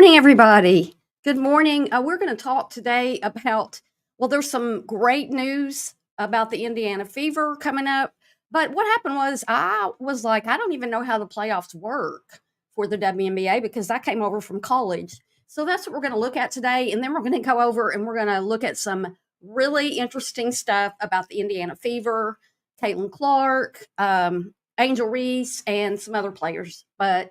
morning, everybody. Good morning. We're going to talk today about, well, there's some great news about the Indiana Fever coming up. But what happened was, I was like, I don't even know how the playoffs work for the WNBA because I came over from college. So that's what we're going to look at today. And then we're going to go over and we're going to look at some really interesting stuff about the Indiana Fever, Caitlin Clark, Angel Reese, and some other players. But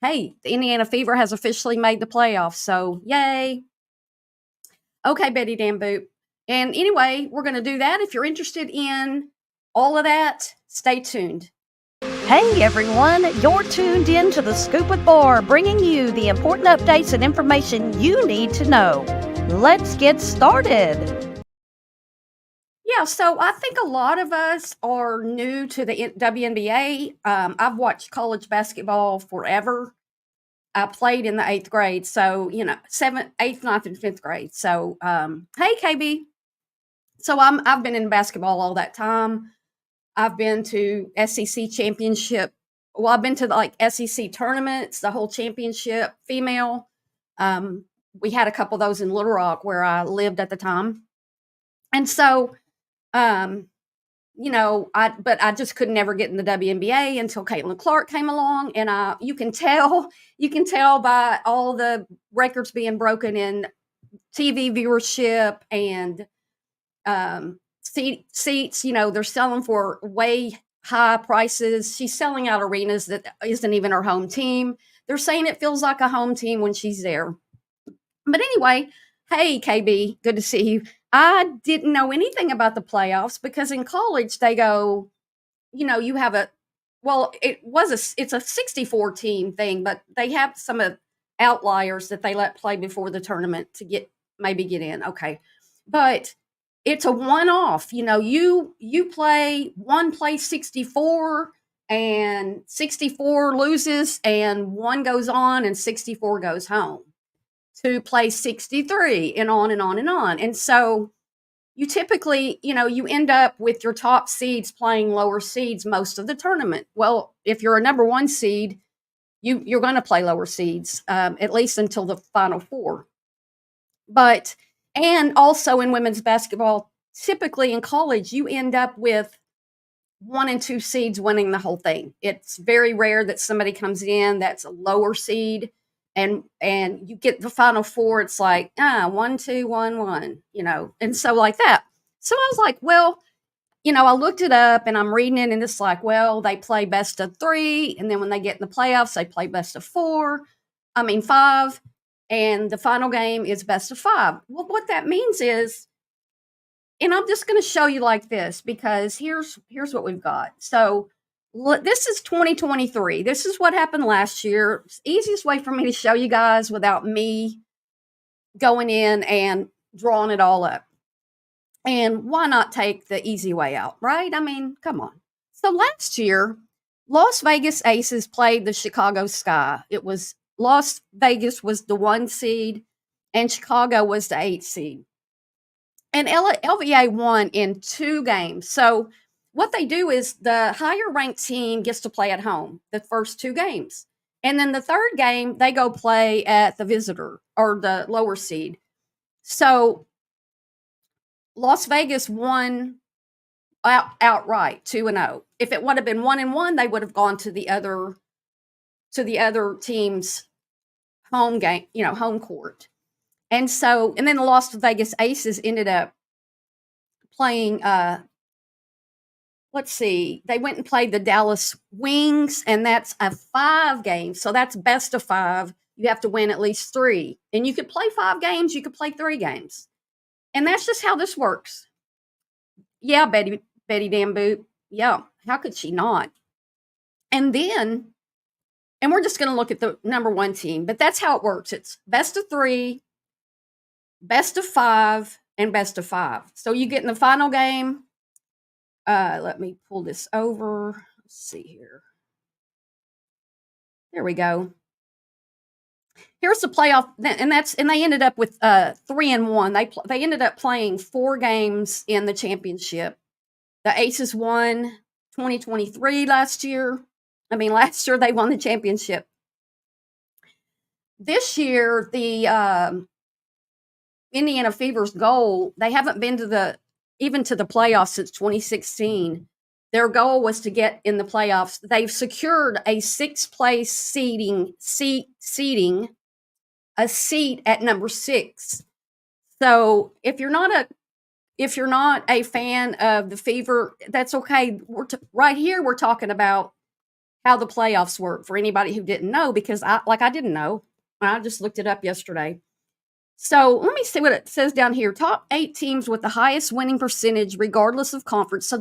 hey, the Indiana Fever has officially made the playoffs, so yay. Okay, Betty Dan Boop. And anyway, we're going to do that. If you're interested in all of that, stay tuned. Hey everyone, you're tuned in to The Scoop with Barb, bringing you the important updates and information you need to know. Let's get started. Yeah, so I think a lot of us are new to the WNBA. I've watched college basketball forever. I played in the eighth grade, so seventh, eighth, ninth, and fifth grade. So, hey, KB. So I've been in basketball all that time. I've been to SEC championship. Well, I've been to like SEC tournaments, the whole championship, female. We had a couple of those in Little Rock where I lived at the time, and so um, I just could never get in the WNBA until Caitlin Clark came along, and you can tell by all the records being broken in TV viewership and seats. They're selling for way high prices. She's selling out arenas that isn't even her home team. They're saying it feels like a home team when she's there. But anyway, hey KB, good to see you. I didn't know anything about the playoffs because in college they go, you have a well, it's a 64 team thing, but they have some of outliers that they let play before the tournament to get in. Okay. But it's a one off. You play one plays 64 and 64 loses and one goes on and 64 goes home to play 63 and on and on and on. And so you typically, you end up with your top seeds playing lower seeds most of the tournament. Well, if you're a number one seed, you're going to play lower seeds, at least until the final four. But, and also in women's basketball, typically in college, you end up with one and two seeds winning the whole thing. It's very rare that somebody comes in that's a lower seed and you get the final four. It's like 1, 2, 1, 1, and so like that. So I was like, well, I looked it up and I'm reading it, and it's like, well, they play best of three, and then when they get in the playoffs, they play best of four. I mean five, and the final game is best of five. Well, what that means is, and I'm just going to show you like this because here's what we've got. So this is 2023. This is what happened last year. It's the easiest way for me to show you guys without me going in and drawing it all up. And why not take the easy way out, right? I mean, come on. So last year, Las Vegas Aces played the Chicago Sky. It was Las Vegas was the 1 seed and Chicago was the 8 seed. And LVA won in 2 games. So what they do is the higher ranked team gets to play at home the first 2 games. And then the third game, they go play at the visitor or the lower seed. So Las Vegas won outright 2-0. If it would have been 1-1, they would have gone to the other team's home game, home court. And then the Las Vegas Aces ended up playing let's see, they went and played the Dallas Wings, and that's a 5 game. So that's best of 5. You have to win at least 3. And you could play 5 games, you could play 3 games. And that's just how this works. Yeah, Betty Dan Boop. Yeah, how could she not? And we're just going to look at the number 1 team, but that's how it works. It's best of 3, best of 5, and best of 5. So you get in the final game. Let me pull this over. Let's see here. There we go. Here's the playoff, and they ended up with 3-1. They ended up playing 4 games in the championship. The Aces won 2023 last year. Last year they won the championship. this year, the Indiana Fever's goal, they haven't been to the playoffs since 2016. Their goal was to get in the playoffs. They've secured a sixth place seating a seat at number 6. So if you're not a fan of the Fever, that's okay. Right here we're talking about how the playoffs work for anybody who didn't know, because I didn't know. I just looked it up yesterday. So let me see what it says down here. Top 8 teams with the highest winning percentage, regardless of conference. So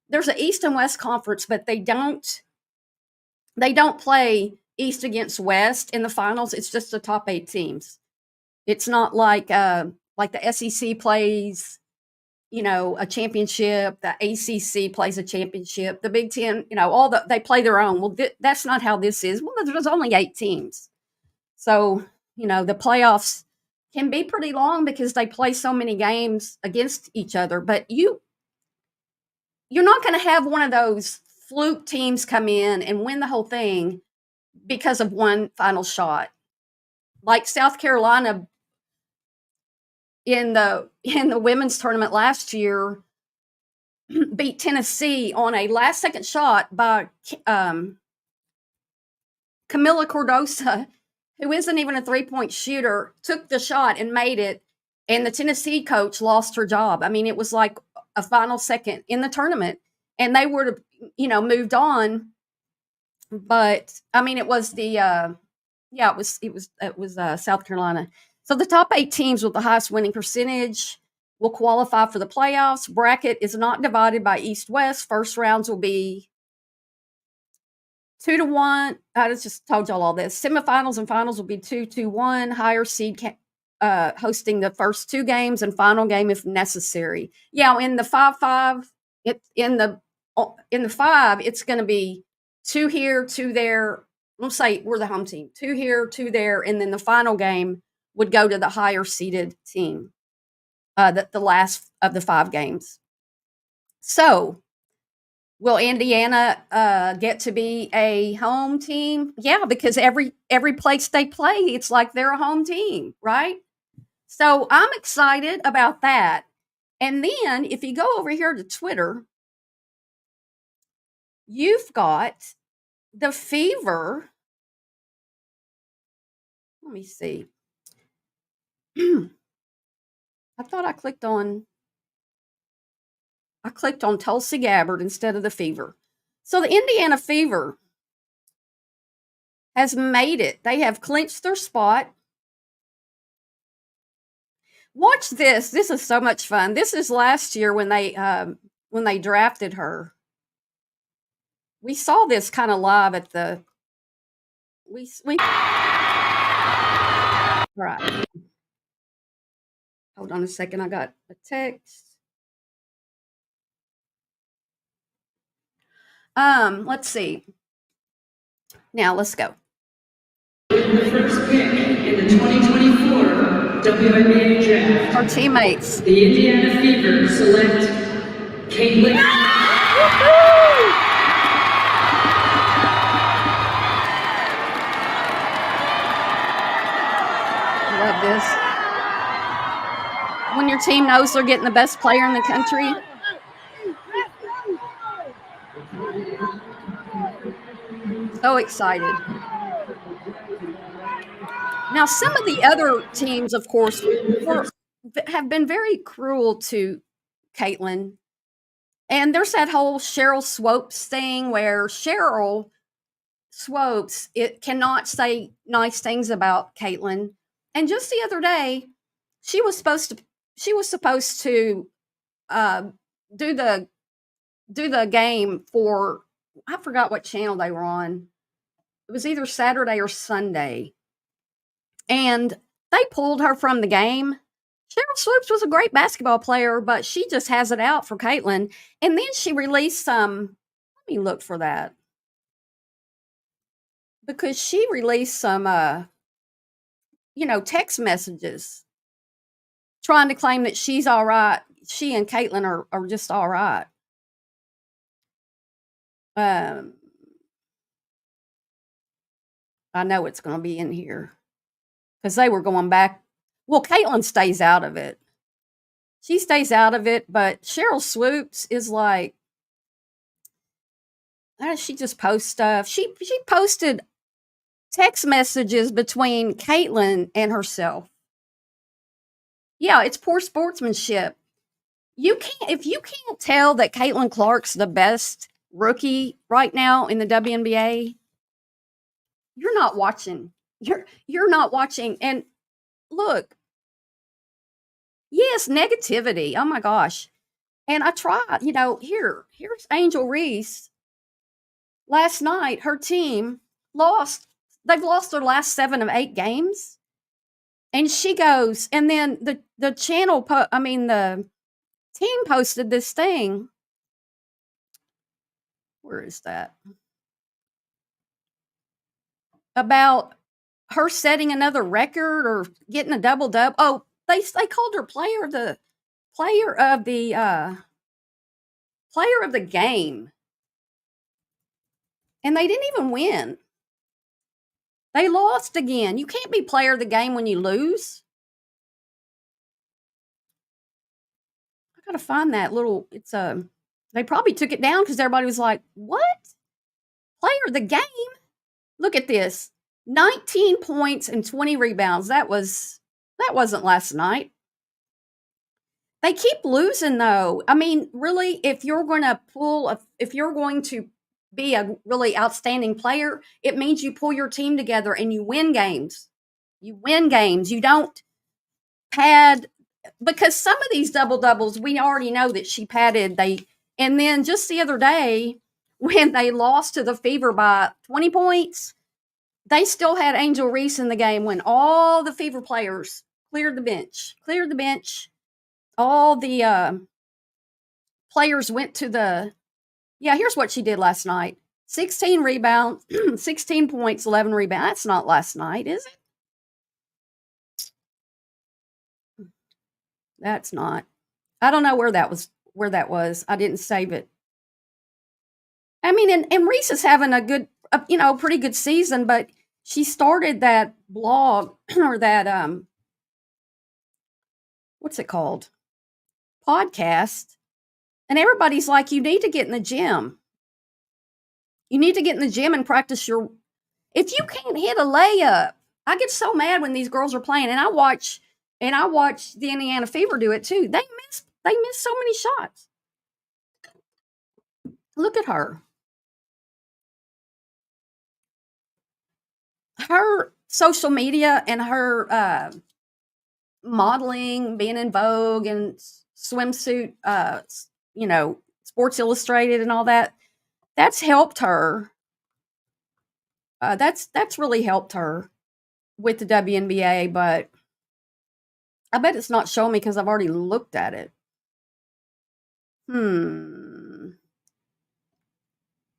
there's an East and West conference, but they don't play East against West in the finals. It's just the top 8 teams. It's not like the SEC plays, a championship. The ACC plays a championship. The Big Ten, they play their own. Well, that's not how this is. Well, there's only 8 teams. So, the playoffs can be pretty long because they play so many games against each other. But you're not going to have one of those fluke teams come in and win the whole thing because of one final shot. Like South Carolina in the women's tournament last year beat Tennessee on a last-second shot by Camila Cordosa, who isn't even a three-point shooter, took the shot and made it, and the Tennessee coach lost her job. I mean, it was like a final second in the tournament, and they would have, moved on. But I mean, it was it was South Carolina. So the top 8 teams with the highest winning percentage will qualify for the playoffs. Bracket is not divided by East-West. First rounds will be 2-1. I just told y'all all this. Semifinals and finals will be 2-1. Higher seed hosting the first 2 games and final game if necessary. Yeah, in the 5-5, in the 5, it's going to be 2 here, 2 there. Let's say we're the home team. 2 here, 2 there, and then the final game would go to the higher seeded team. The last of the 5 games. So, will Indiana get to be a home team? Yeah, because every place they play, it's like they're a home team, right? So I'm excited about that. And then if you go over here to Twitter, you've got the Fever. Let me see. I thought I clicked on Tulsi Gabbard instead of the Fever. So the Indiana Fever has made it. They have clinched their spot. Watch this. This is so much fun. This is last year when they drafted her. We saw this kind of live at the we all right. Hold on a second. I got a text. Let's see. Now let's go. The first pick in the 2024 WNBA draft. Our teammates. The Indiana Fever select Caitlin. I love this. When your team knows they're getting the best player in the country. So excited. Now, some of the other teams, of course, have been very cruel to Caitlin. And there's that whole Cheryl Swopes thing where Cheryl Swopes cannot say nice things about Caitlin. And just the other day, she was supposed to do the game for, I forgot what channel they were on. It was either Saturday or Sunday. And they pulled her from the game. Cheryl Swoops was a great basketball player, but she just has it out for Caitlin. And then she released some, let me look for that. Because she released some, text messages trying to claim that she's all right. She and Caitlin are just all right. I know it's going to be in here because they were going back. Well, Caitlin stays out of it. She stays out of it, but Cheryl Swoops is like, she just posts stuff. She posted text messages between Caitlin and herself. Yeah, it's poor sportsmanship. If you can't tell that Caitlin Clark's the best rookie right now in the WNBA, you're not watching. You're not watching. And look, yes, negativity. Oh my gosh. And I tried, here's Angel Reese. Last night, her team lost. They've lost their last 7 of 8 games. And she goes, and then the channel, the team posted this thing. Where is that? About her setting another record or getting a double-double. Oh, they called her player of the game. And they didn't even win. They lost again. You can't be player of the game when you lose. I gotta find that little. They probably took it down because everybody was like, "What? Player of the game? Look at this: 19 points and 20 rebounds. That wasn't last night." They keep losing though. I mean, really, if you're going to be a really outstanding player, it means you pull your team together and you win games. You win games. You don't pad, because some of these double doubles, we already know that she padded. And then just the other day, when they lost to the Fever by 20 points, they still had Angel Reese in the game when all the Fever players cleared the bench. All the players went to the. Yeah, here's what she did last night. 16 rebounds, 16 points, 11 rebounds. That's not last night, is it? That's not. I don't know where that was. I didn't save it. I mean, and Reese is having a pretty good season, but she started that blog or that what's it called? Podcast. And everybody's like, you need to get in the gym. You need to get in the gym and practice if you can't hit a layup. I get so mad when these girls are playing, and I watch the Indiana Fever do it too. They miss so many shots. Look at her. Her social media and her modeling, being in Vogue and swimsuit, Sports Illustrated and all that. That's helped her. That's really helped her with the WNBA, but I bet it's not showing me because I've already looked at it.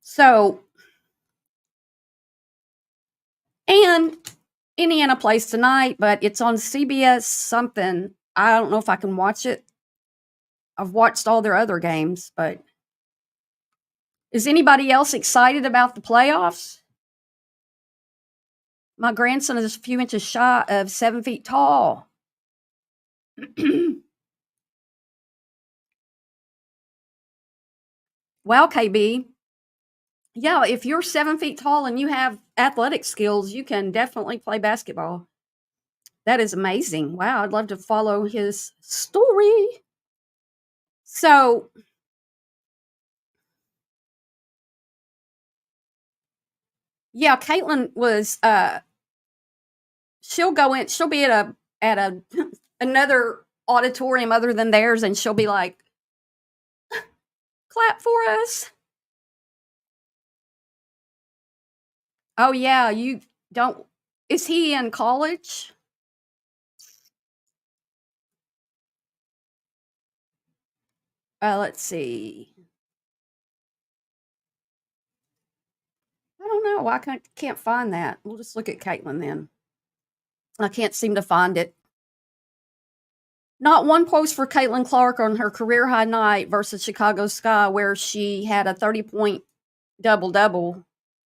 So, and Indiana plays tonight, but it's on CBS something. I don't know if I can watch it. I've watched all their other games, but is anybody else excited about the playoffs? My grandson is a few inches shy of 7 feet tall. Wow, KB. Yeah, if you're 7 feet tall and you have athletic skills, you can definitely play basketball. That is amazing. Wow, I'd love to follow his story. So, yeah, Caitlin was she'll be at a another auditorium other than theirs, and she'll be like, clap for us. Oh yeah, you don't. Is he in college? Let's see. I don't know. I can't find that. We'll just look at Caitlin then. I can't seem to find it. Not one post for Caitlin Clark on her career high night versus Chicago Sky, where she had a 30-point double-double.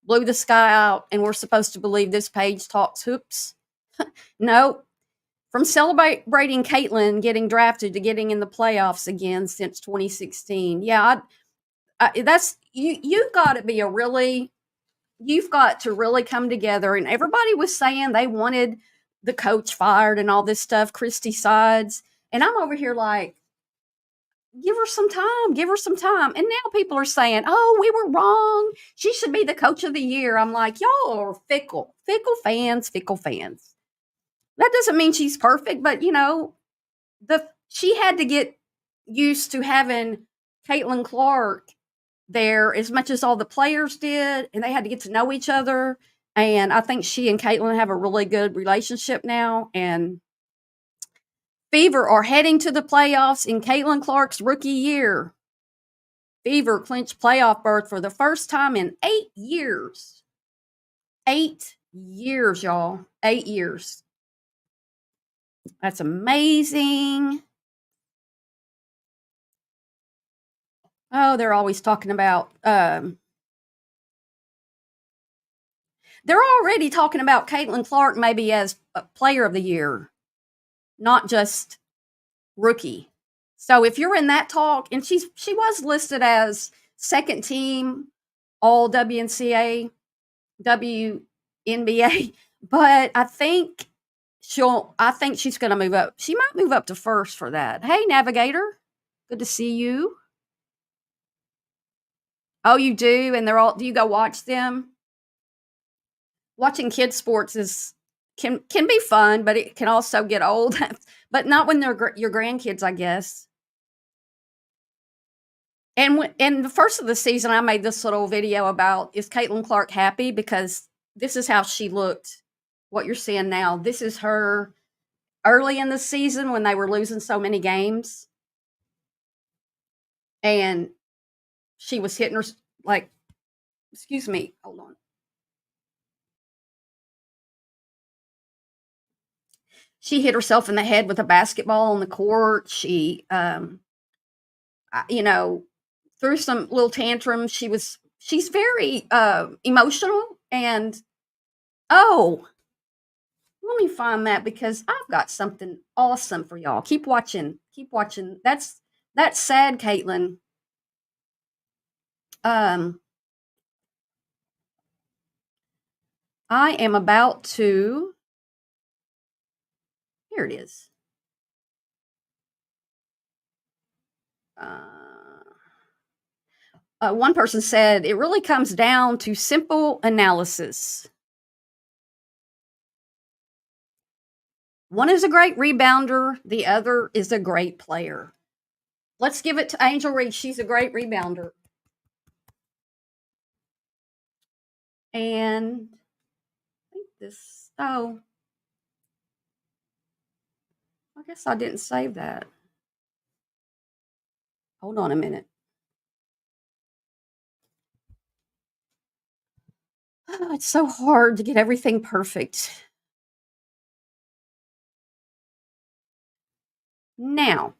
blew the sky out, and we're supposed to believe this page talks hoops. No. From celebrating Caitlin getting drafted to getting in the playoffs again since 2016. Yeah, that's you. You've got to be you've got to really come together. And everybody was saying they wanted the coach fired and all this stuff. Christy sides, and I'm over here like, give her some time, give her some time. And now people are saying, oh, we were wrong. She should be the coach of the year. I'm like, y'all are fickle fans. That doesn't mean she's perfect, but she had to get used to having Caitlin Clark there as much as all the players did, and they had to get to know each other. And I think she and Caitlin have a really good relationship now. And Fever are heading to the playoffs in Caitlin Clark's rookie year. Fever clinched playoff berth for the first time in 8 years. 8 years, y'all. 8 years. That's amazing. Oh, they're always talking about, they're already talking about Caitlin Clark maybe as a player of the year, not just rookie. So if you're in that talk, and she was listed as second team all WNCAA, WNBA, but I think she's going to move up. She might move up to first for that. Hey, Navigator, good to see you. Oh, you do, and do you go watch them? Watching kids sports can be fun, but it can also get old. But not when they're your grandkids, I guess. And in the first of the season, I made this little video about, is Caitlin Clark happy? Because this is how she looked. What you're seeing now, this is her early in the season when they were losing so many games. And she was hitting her, like, excuse me, hold on. She hit herself in the head with a basketball on the court. She, threw some little tantrums. She's very emotional. And, let me find that, because I've got something awesome for y'all. Keep watching. That's sad, Caitlin. I am about to. Here it is. One person said, it really comes down to simple analysis. One is a great rebounder. The other is a great player. Let's give it to Angel Reed. She's a great rebounder. And I think I guess I didn't save that. Hold on a minute. Oh, it's so hard to get everything perfect. Now,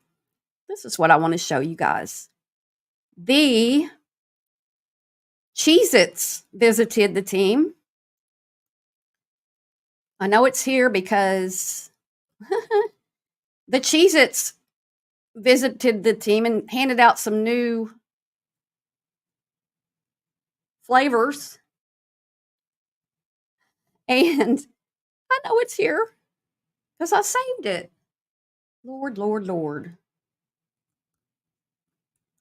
this is what I want to show you guys. The Cheez-Its visited the team. I know it's here because the Cheez-Its visited the team and handed out some new flavors. And I know it's here because I saved it. Lord.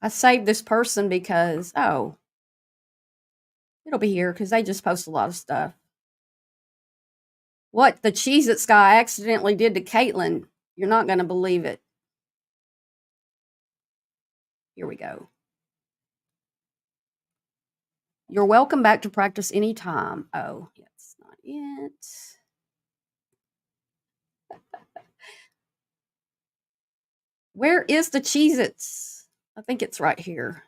I saved this person because, it'll be here because they just post a lot of stuff. What the Cheez-Its guy accidentally did to Caitlin, you're not going to believe it. Here we go. You're welcome back to practice anytime. Oh, that's not it. Where is the Cheez-Its? I think it's right here.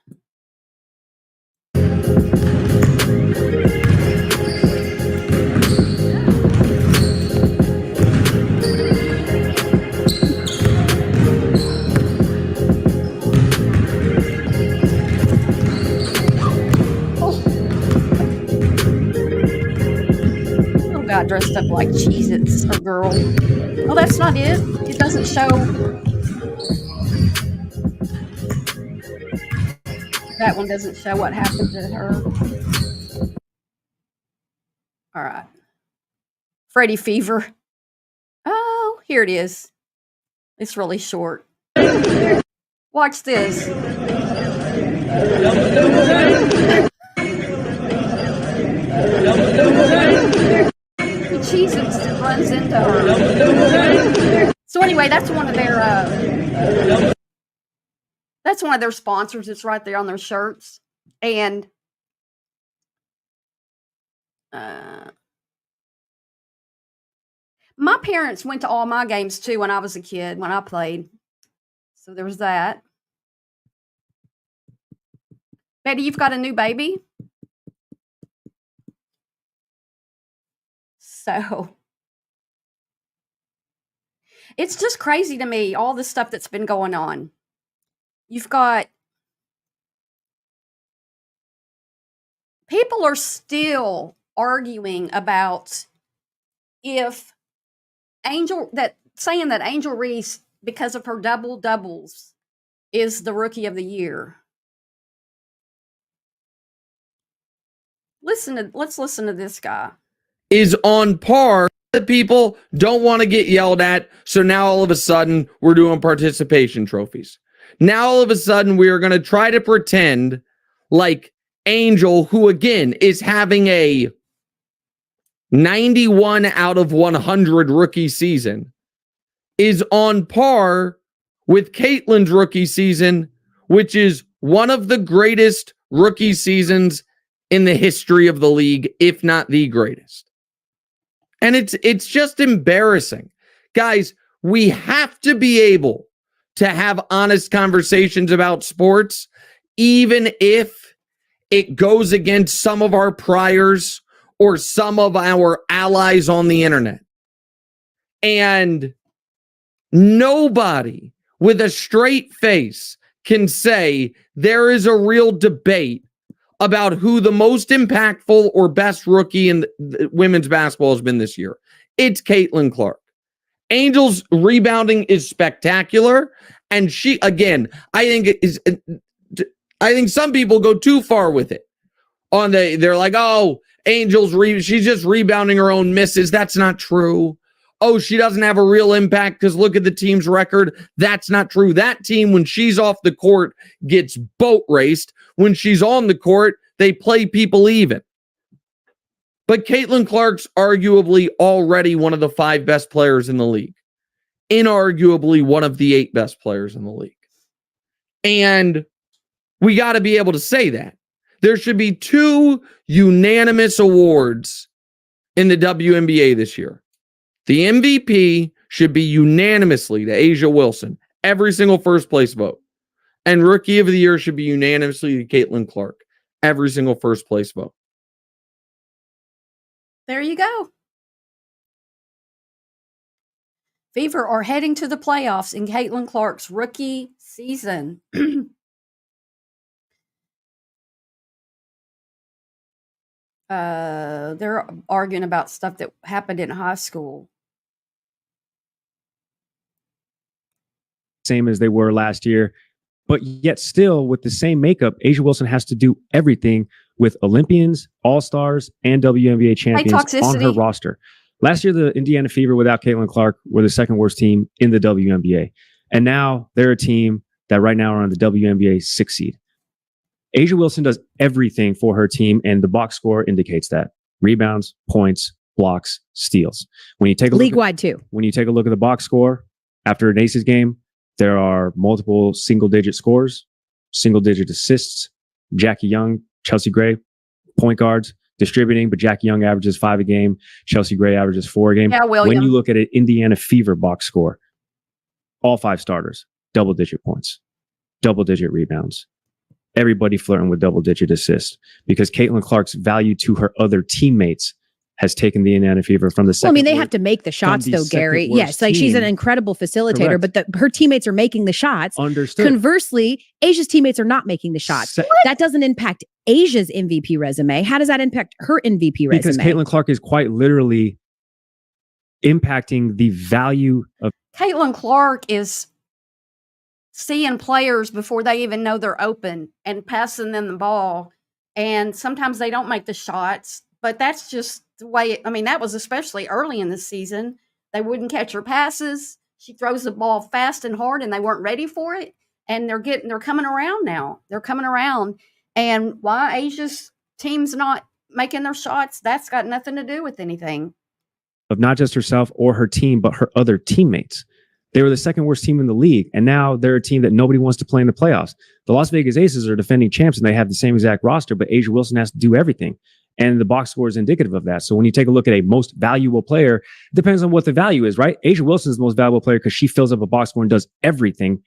dressed up like Cheez-Its, a girl. Oh, that's not it. It doesn't show. That one doesn't show what happened to her. All right. Freddy Fever. Oh, here it is. It's really short. Watch this. The Cheez-Its runs into her. So anyway, that's one of their sponsors. It's right there on their shirts. And my parents went to all my games too when I was a kid, when I played. So there was that. Betty, you've got a new baby? So it's just crazy to me, all the stuff that's been going on. You've got people are still arguing about if saying that Angel Reese, because of her double doubles, is the rookie of the year. Let's listen to this guy. Is on par. The people don't want to get yelled at, so now all of a sudden we're doing participation trophies. Now all of a sudden we are going to try to pretend like Angel, who again is having a 91 out of 100 rookie season, is on par with Caitlin's rookie season, which is one of the greatest rookie seasons in the history of the league, if not the greatest. And it's just embarrassing. Guys, we have to be able to have honest conversations about sports, even if it goes against some of our priors or some of our allies on the internet. And nobody with a straight face can say there is a real debate about who the most impactful or best rookie in women's basketball has been this year. It's Caitlin Clark. Angel's rebounding is spectacular, and she, again, I think some people go too far with it. They're like, oh, she's just rebounding her own misses. That's not true. Oh, she doesn't have a real impact because look at the team's record. That's not true. That team, when she's off the court, gets boat raced. When she's on the court, they play people even. But Caitlin Clark's arguably already one of the 5 best players in the league. Inarguably one of the 8 best players in the league. And we got to be able to say that. There should be 2 unanimous awards in the WNBA this year. The MVP should be unanimously to A'ja Wilson, every single first place vote. And Rookie of the Year should be unanimously to Caitlin Clark, every single first place vote. There you go. Fever are heading to the playoffs in Caitlin Clark's rookie season. They're arguing about stuff that happened in high school. Same as they were last year, but yet still with the same makeup, A'ja Wilson has to do everything with Olympians, All-Stars, and WNBA champions on her roster. Last year, the Indiana Fever without Caitlin Clark were the second worst team in the WNBA. And now they're a team that right now are on the WNBA 6th seed. A'ja Wilson does everything for her team, and the box score indicates that. Rebounds, points, blocks, steals. When you take a league-wide too. When you take a look at the box score after an Aces game, there are multiple single-digit scores, single-digit assists. Jackie Young, Chelsea Gray, point guards, distributing, but Jackie Young averages 5 a game. Chelsea Gray averages 4 a game. Yeah, when you look at an Indiana Fever box score, all 5 starters, double-digit points, double-digit rebounds. Everybody flirting with double-digit assists because Caitlin Clark's value to her other teammates has taken the Indiana Fever from the second. Well, I mean, they have to make the shots, though, Gary. Yes, like she's an incredible facilitator, Correct. but her teammates are making the shots. Understood. Conversely, Asia's teammates are not making the shots. That doesn't impact Asia's MVP resume. How does that impact her MVP resume? Because Caitlin Clark is quite literally impacting the value of. Caitlin Clark is seeing players before they even know they're open and passing them the ball. And sometimes they don't make the shots, but that's just the way that was especially early in the season. They wouldn't catch her passes. She throws the ball fast and hard and they weren't ready for it. And they're coming around now. They're coming around. And why Asia's team's not making their shots, that's got nothing to do with anything. Of not just herself or her team, but her other teammates. They were the second worst team in the league, and now they're a team that nobody wants to play in the playoffs. The Las Vegas Aces are defending champs, and they have the same exact roster, but A'ja Wilson has to do everything. And the box score is indicative of that. So when you take a look at a most valuable player, it depends on what the value is, right? A'ja Wilson is the most valuable player because she fills up a box score and does everything,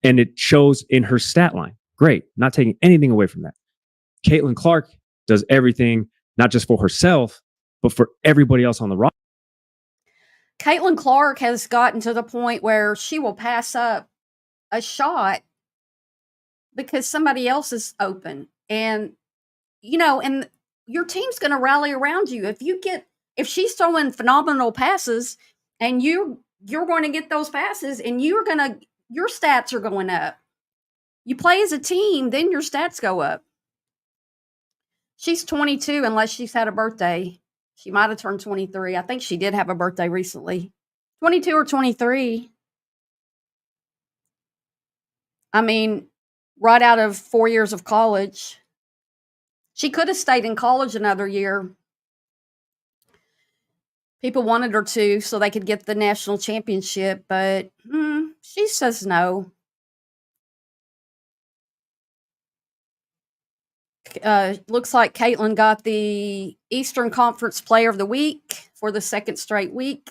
and it shows in her stat line. Great, not taking anything away from that. Caitlin Clark does everything, not just for herself, but for everybody else on the roster. Caitlin Clark has gotten to the point where she will pass up a shot because somebody else is open. And, and your team's going to rally around you. If she's throwing phenomenal passes and you're going to get those passes and your stats are going up. You play as a team, then your stats go up. She's 22 unless she's had a birthday. She might have turned 23. I think she did have a birthday recently. 22 or 23. Right out of 4 years of college. She could have stayed in college another year. People wanted her to so they could get the national championship, but she says no. Looks like Caitlin got the Eastern Conference Player of the Week for the second straight week.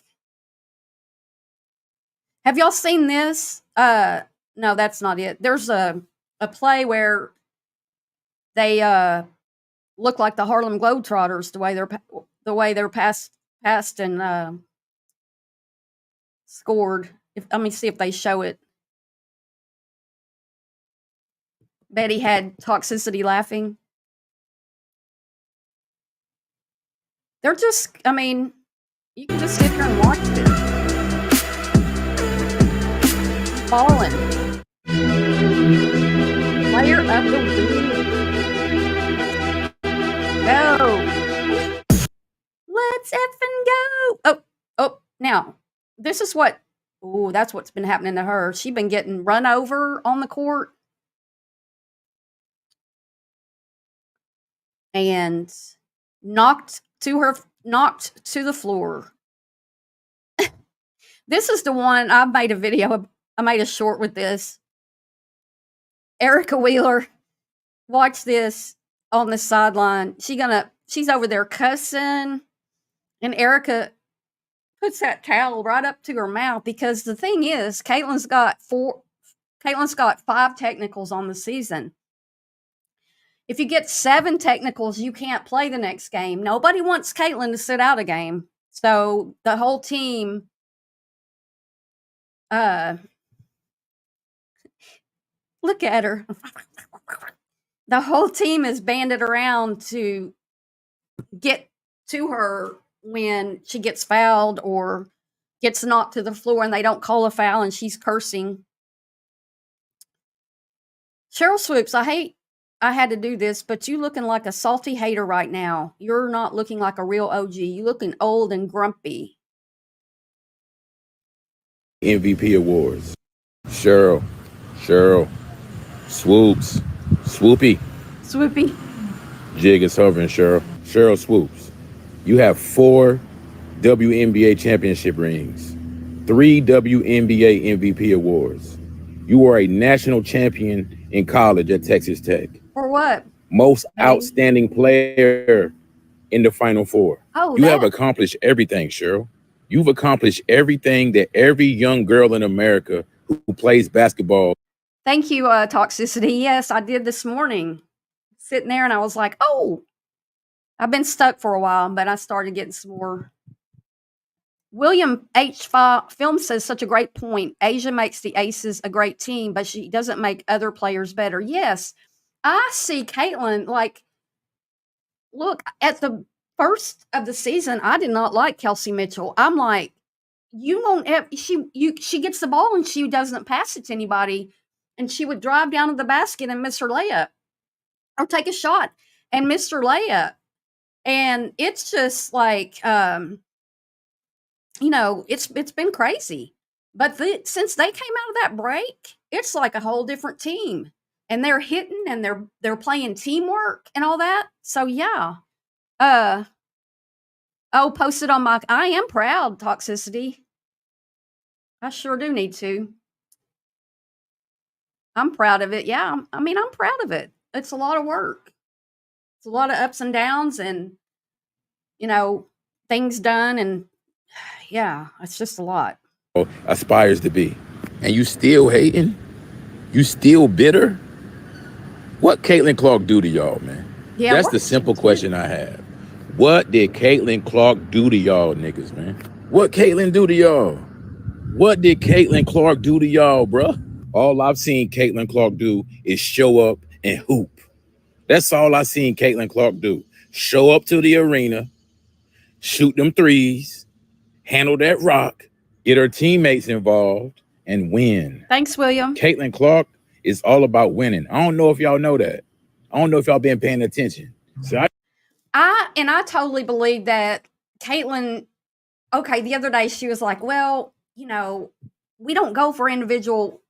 Have y'all seen this? No, that's not it. There's a play where they look like the Harlem Globetrotters the way they're passed and scored. Let me see if they show it. Betty had toxicity laughing. They're just, you can just sit here and watch this. Falling. Player of the week. Go. Let's effing go. Oh, now, this is that's what's been happening to her. She's been getting run over on the court. And knocked to the floor. This is the one I made a video. I made a short with this. Erica Wheeler, watch this on the sideline. She's over there cussing, and Erica puts that towel right up to her mouth because the thing is, Caitlin's got 5 technicals on the season. If you get 7 technicals, you can't play the next game. Nobody wants Caitlin to sit out a game. So the whole team, look at her. The whole team is banded around to get to her when she gets fouled or gets knocked to the floor and they don't call a foul and she's cursing. Cheryl Swoops, I had to do this, but you looking like a salty hater right now. You're not looking like a real OG. You looking old and grumpy. MVP awards. Cheryl, Swoops, Swoopy. Jig is hovering, Cheryl Swoops. You have 4 WNBA championship rings, 3 WNBA MVP awards. You are a national champion in college at Texas Tech. For what? Most outstanding player in the Final Four. You have accomplished everything, Cheryl. You've accomplished everything that every young girl in America who plays basketball. Thank you, Toxicity. Yes, I did this morning. Sitting there and I was like, I've been stuck for a while, but I started getting some more. William H. Film says such a great point. A'ja makes the Aces a great team, but she doesn't make other players better. Yes, I see Caitlin, look, at the first of the season, I did not like Kelsey Mitchell. I'm like, you won't have she gets the ball and she doesn't pass it to anybody, and she would drive down to the basket and miss her layup or take a shot and miss her layup. And it's just like it's been crazy. But since they came out of that break, it's like a whole different team. And they're hitting and they're playing teamwork and all that. So yeah. Posted on my I am proud toxicity. I sure do need to. I'm proud of it. Yeah. I'm proud of it. It's a lot of work. It's a lot of ups and downs and things done, and yeah, it's just a lot. Aspires to be. And you still hating? You still bitter? What Caitlin Clark do to y'all, man? Yeah, that's the simple question I have. What did Caitlin Clark do to y'all niggas, man? What Caitlin do to y'all? What did Caitlin Clark do to y'all, bruh? All I've seen Caitlin Clark do is show up and hoop. That's all I seen Caitlin Clark do. Show up to the arena, shoot them threes, handle that rock, get her teammates involved, and win. Thanks, William. Caitlin Clark is all about winning. I don't know if y'all know that. I don't know if y'all been paying attention. So I totally believe that Caitlin, the other day she was like, well, we don't go for individual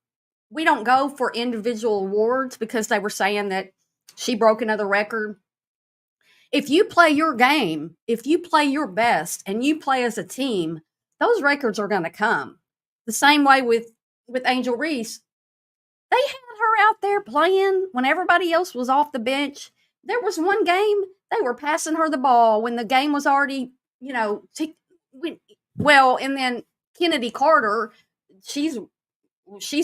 awards because they were saying that she broke another record. If you play your game, if you play your best and you play as a team, those records are going to come. The same way with Angel Reese. They had her out there playing when everybody else was off the bench. There was one game they were passing her the ball when the game was already, and then Kennedy Carter, she's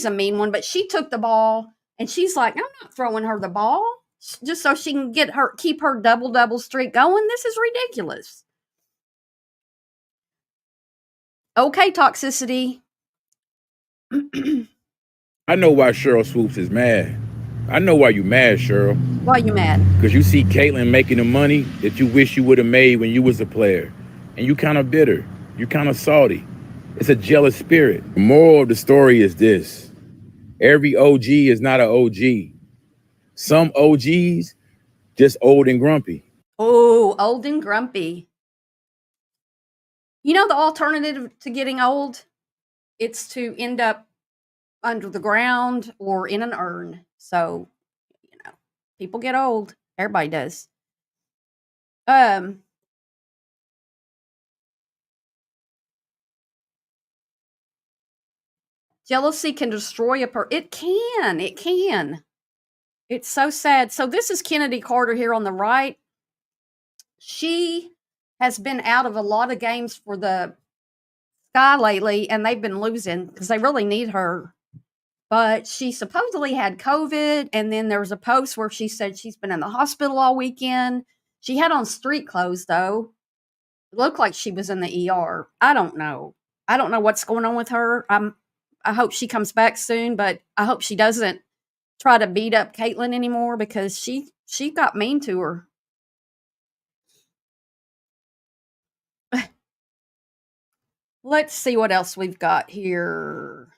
a mean one, but she took the ball and she's like, I'm not throwing her the ball just so she can keep her double streak going. This is ridiculous. Okay, toxicity. I know why Cheryl Swoops is mad. I know why you mad, Cheryl. Why you mad? Because you see Caitlin making the money that you wish you would have made when you was a player. And you kind of bitter. You kind of salty. It's a jealous spirit. The moral of the story is this. Every OG is not an OG. Some OGs just old and grumpy. Oh, old and grumpy. The alternative to getting old? It's to end up under the ground or in an urn. So, people get old. Everybody does. Jealousy can destroy a person. It can. It's so sad. So this is Kennedy Carter here on the right. She has been out of a lot of games for the Sky lately, and they've been losing because they really need her. But she supposedly had COVID, and then there was a post where she said she's been in the hospital all weekend. She had on street clothes, though. It looked like she was in the ER. I don't know. I don't know what's going on with her. I hope she comes back soon, but I hope she doesn't try to beat up Caitlin anymore because she got mean to her. Let's see what else we've got here.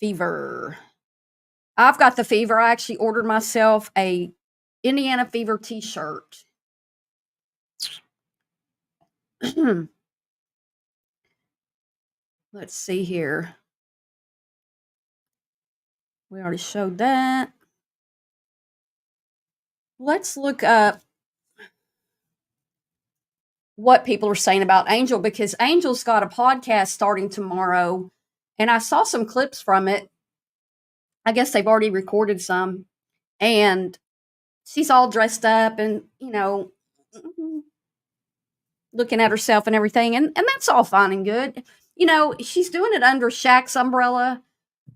Fever. I've got the fever. I actually ordered myself a Indiana Fever t-shirt. Let's see here. We already showed that. Let's look up what people are saying about Angel, because Angel's got a podcast starting tomorrow, and I saw some clips from it. I guess they've already recorded some, and she's all dressed up and, looking at herself and everything, and that's all fine and good. She's doing it under Shaq's umbrella.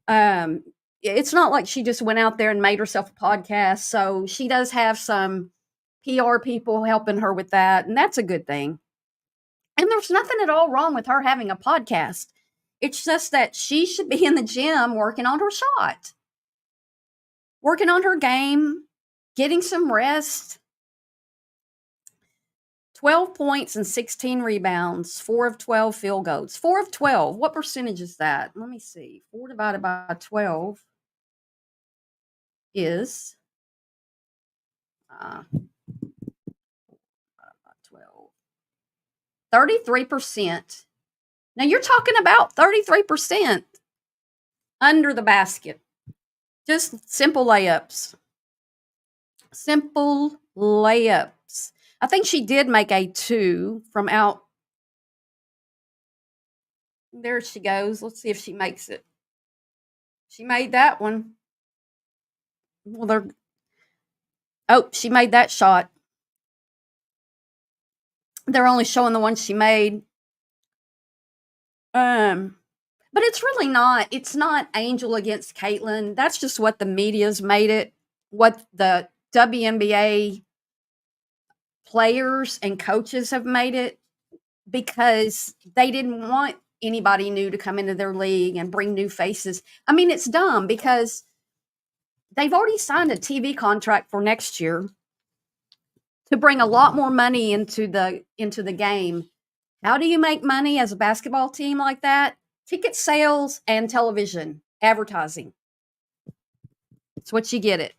It's not like she just went out there and made herself a podcast. So she does have some PR people helping her with that, and that's a good thing. And there's nothing at all wrong with her having a podcast. It's just that she should be in the gym working on her shot, working on her game, getting some rest, 12 points and 16 rebounds, 4 of 12 field goals. 4 of 12. What percentage is that? Let me see. 4 divided by 12 is 12. 33%. Now you're talking about 33% under the basket. Just simple layups. Simple layups. I think she did make a 2 from out. There she goes. Let's see if she makes it. She made that one. Well, she made that shot. They're only showing the one she made. But it's really not. It's not Angel against Caitlin. That's just what the media's made it. What the WNBA players and coaches have made it, because they didn't want anybody new to come into their league and bring new faces. I mean, it's dumb because they've already signed a TV contract for next year to bring a lot more money into the game. How do you make money as a basketball team like that? Ticket sales and television advertising. It's what you get it.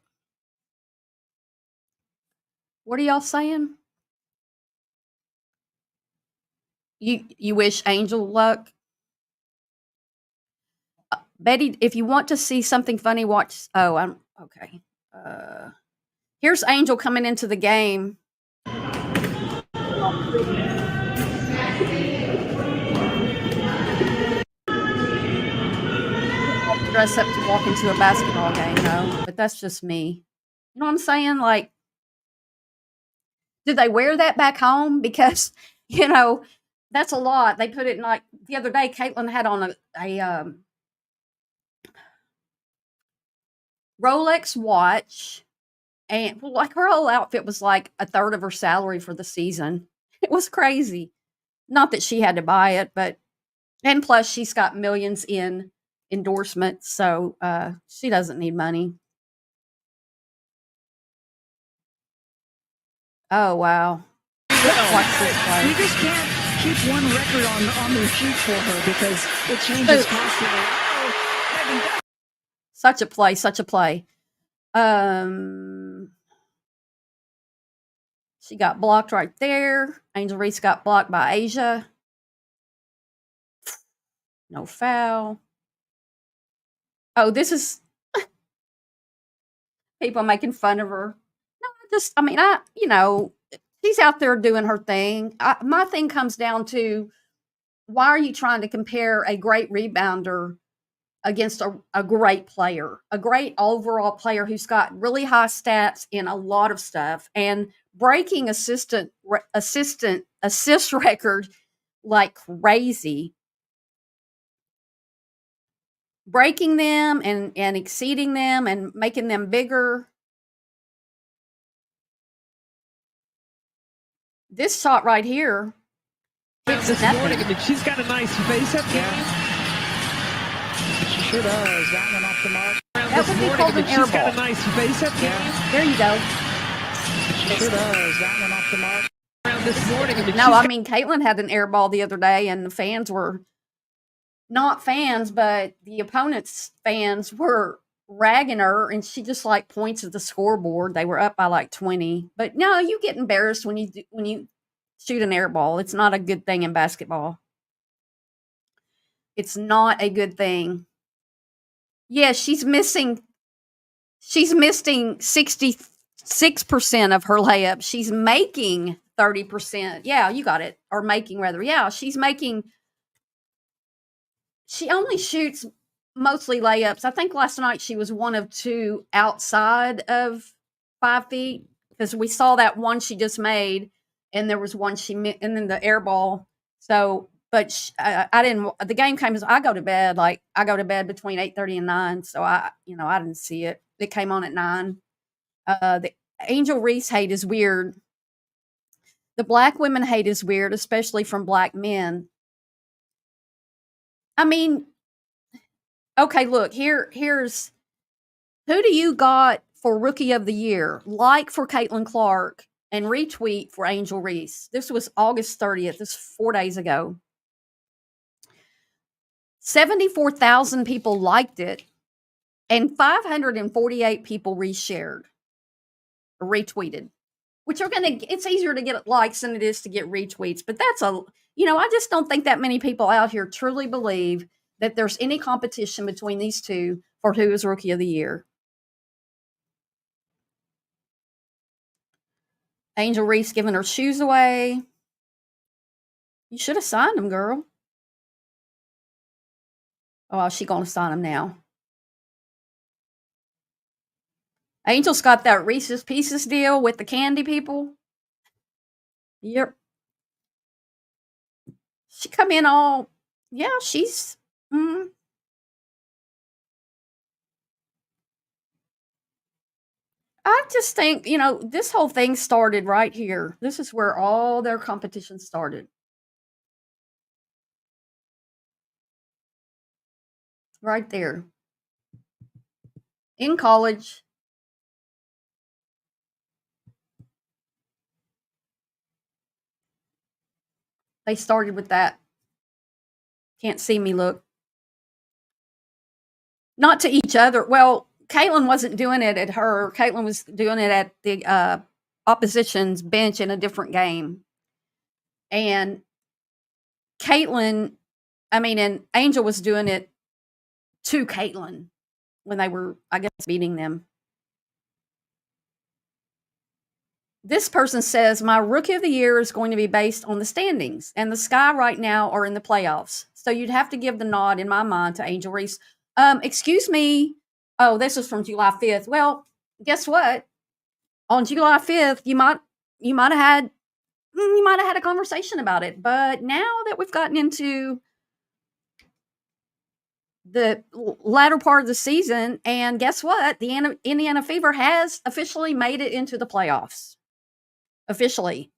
What are y'all saying? You wish Angel luck? Betty, if you want to see something funny, watch. Oh, I'm okay. Here's Angel coming into the game. Dress up to walk into a basketball game, no, but that's just me. You know what I'm saying? Like, do they wear that back home? Because, that's a lot. They put it in, like, the other day, Caitlin had on a Rolex watch, and like her whole outfit was like a third of her salary for the season. It was crazy. Not that she had to buy it, and plus she's got millions in endorsements, so she doesn't need money. Oh, wow. Watch this play. You just can't keep one record on the sheet for her because it changes constantly. Such a play, such a play. She got blocked right there. Angel Reese got blocked by Asia. No foul. Oh, this is people making fun of her. No, she's out there doing her thing. My thing comes down to, why are you trying to compare a great rebounder against a great player, a great overall player who's got really high stats in a lot of stuff and breaking assist record like crazy, breaking them and exceeding them and making them bigger. This shot right here hits nothing. She's got a nice face-up game. She sure does. That one off the mark. That would be called an air ball. She's got a nice face-up game. There you go. She sure does. That one off the mark. This morning. No, I mean, Caitlin had an air ball the other day, and the fans were not fans, but the opponent's fans were ragging her, and she just like points at the scoreboard. They were up by like 20. But no, you get embarrassed when you shoot an air ball. It's not a good thing in basketball. It's not a good thing. Yeah, she's missing 66% of her layup. She's making 30%. Yeah, you got it. Or making, rather. Yeah, she only shoots mostly layups. I think last night she was 1 of 2 outside of 5 feet, because we saw that one she just made, and there was one and then the air ball. So, but I didn't. The game came as I go to bed. Like, I go to bed between 8:30 and 9. So I didn't see it. It came on at 9. The Angel Reese hate is weird. The black women hate is weird, especially from black men. I mean, okay, look, here's who do you got for Rookie of the Year? Like for Caitlin Clark, and retweet for Angel Reese. This was August 30th. This is 4 days ago. 74,000 people liked it, and 548 people reshared or retweeted, which are it's easier to get likes than it is to get retweets. But that's I just don't think that many people out here truly believe that there's any competition between these two for who is Rookie of the Year. Angel Reese giving her shoes away. You should have signed them, girl. Oh, she going to sign them now. Angel's got that Reese's Pieces deal with the candy people. Yep. She come in all, yeah, she's, I just think, this whole thing started right here. This is where all their competition started. Right there. In college. They started with that. Can't see me, look. Not to each other. Well, Caitlin wasn't doing it at her. Caitlin was doing it at the opposition's bench in a different game. And and Angel was doing it to Caitlin when they were, I guess, beating them. This person says, my Rookie of the Year is going to be based on the standings, and the Sky right now are in the playoffs. So you'd have to give the nod, in my mind, to Angel Reese. Excuse me. Oh, this is from July 5th. Well, guess what? On July 5th, you might have had a conversation about it. But now that we've gotten into the latter part of the season, and guess what? The Indiana Fever has officially made it into the playoffs. Officially.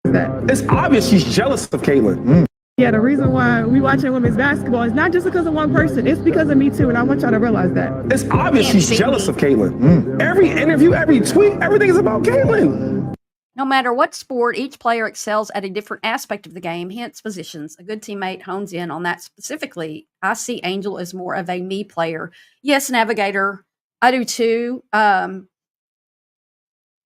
It's obvious she's jealous of Caitlin. Yeah, the reason why we watching women's basketball is not just because of one person. It's because of me too, and I want y'all to realize that. It's obvious she's jealous of Caitlin. Every interview, every tweet, everything is about Caitlin. No matter what sport, each player excels at a different aspect of the game, hence positions. A good teammate hones in on that specifically. I see Angel as more of a me player. Yes, Navigator, I do too.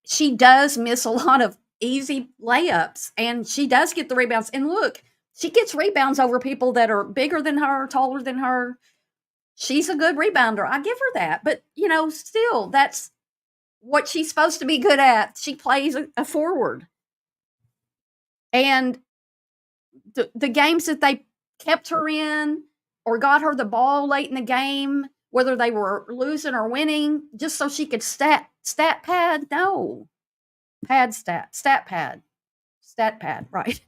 She does miss a lot of easy layups, and she does get the rebounds. And look, she gets rebounds over people that are bigger than her, taller than her. She's a good rebounder. I give her that. But, still, that's what she's supposed to be good at. She plays a forward. And the games that they kept her in or got her the ball late in the game, whether they were losing or winning, just so she could stat pad, no. Stat pad, right.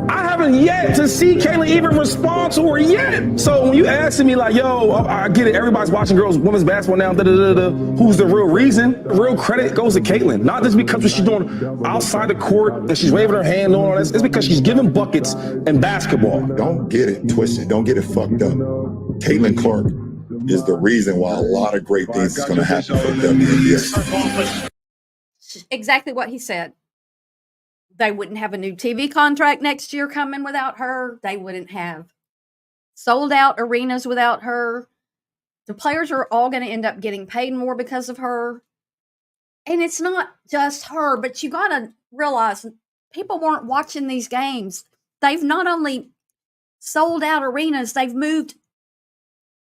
I haven't yet to see Caitlin even respond to her yet. So when you asking me like, yo, I get it, everybody's watching women's basketball now, who's the real reason? The real credit goes to Caitlin. Not just because what she's doing outside the court and she's waving her hand on all this. It's because she's giving buckets in basketball. Don't get it twisted. Don't get it fucked up. Caitlin Clark is the reason why a lot of great things is going to happen for the WNBA. Exactly what he said. They wouldn't have a new TV contract next year coming without her. They wouldn't have sold out arenas without her. The players are all going to end up getting paid more because of her. And it's not just her, but you got to realize people weren't watching these games. They've not only sold out arenas, they've moved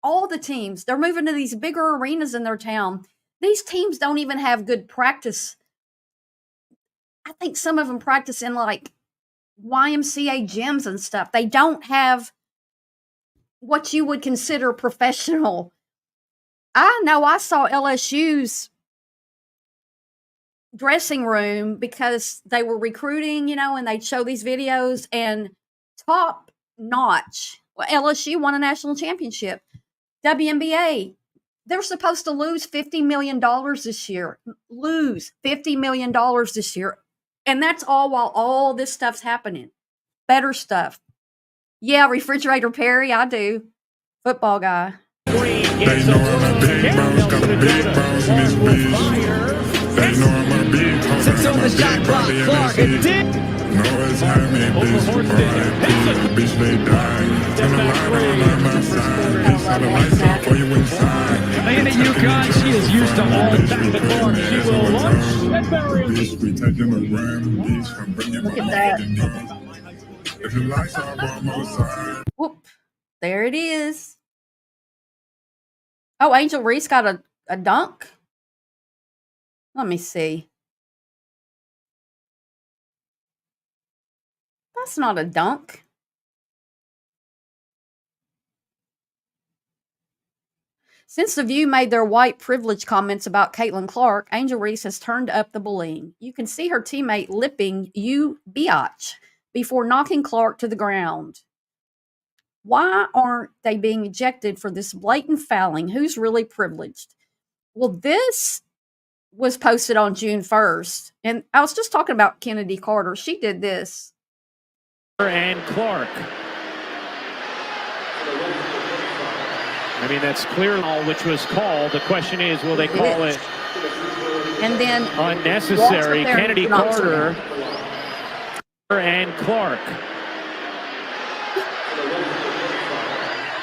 all the teams. They're moving to these bigger arenas in their town. These teams don't even have good practice. I think some of them practice in like YMCA gyms and stuff. They don't have what you would consider professional. I know I saw LSU's dressing room because they were recruiting, and they'd show these videos, and top notch. Well, LSU won a national championship. WNBA, they're supposed to lose $50 million this year. Lose $50 million this year. And that's all while all this stuff's happening. Better stuff. Yeah, Refrigerator Perry, I do. Football guy. They know I'm a big boss, got a big boss in this bitch. They know I'm a big boss, I got my big body in this bitch. No, it's how many bitches before I bitch, they die. Turn the light on my side, bitch, how the lights off for you inside. Playing at UConn, she is used to all back the clock. She will launch and bury him. Bitch, we taking a gram, bitch, I'm bringing Look my at that. if the lights off on my side. Whoop. There it is. Oh, Angel Reese got a dunk? Let me see. That's not a dunk. Since The View made their white privilege comments about Caitlin Clark, Angel Reese has turned up the bullying. You can see her teammate lipping "you biatch" before knocking Clark to the ground. Why aren't they being ejected for this blatant fouling? Who's really privileged? Well, this was posted on June 1st. And I was just talking about Kennedy Carter. She did this. And Clark. I mean, that's clear which was called. The question is, will they call it and then unnecessary? Kennedy Carter and Clark.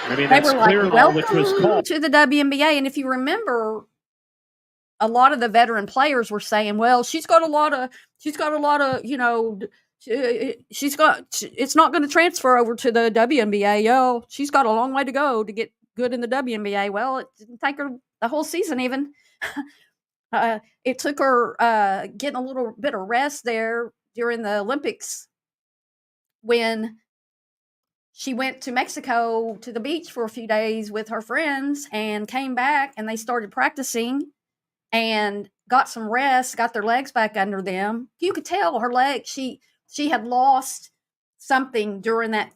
I mean, that's clear which was called. To the WNBA. And if you remember, a lot of the veteran players were saying, well, she's got a lot of, you know, it's not going to transfer over to the WNBA. Yo, she's got a long way to go to get good in the WNBA. Well, it didn't take her the whole season even. It took her getting a little bit of rest there during the Olympics when she went to Mexico to the beach for a few days with her friends and came back, and they started practicing and got some rest, got their legs back under them. You could tell her legs, she had lost something during that.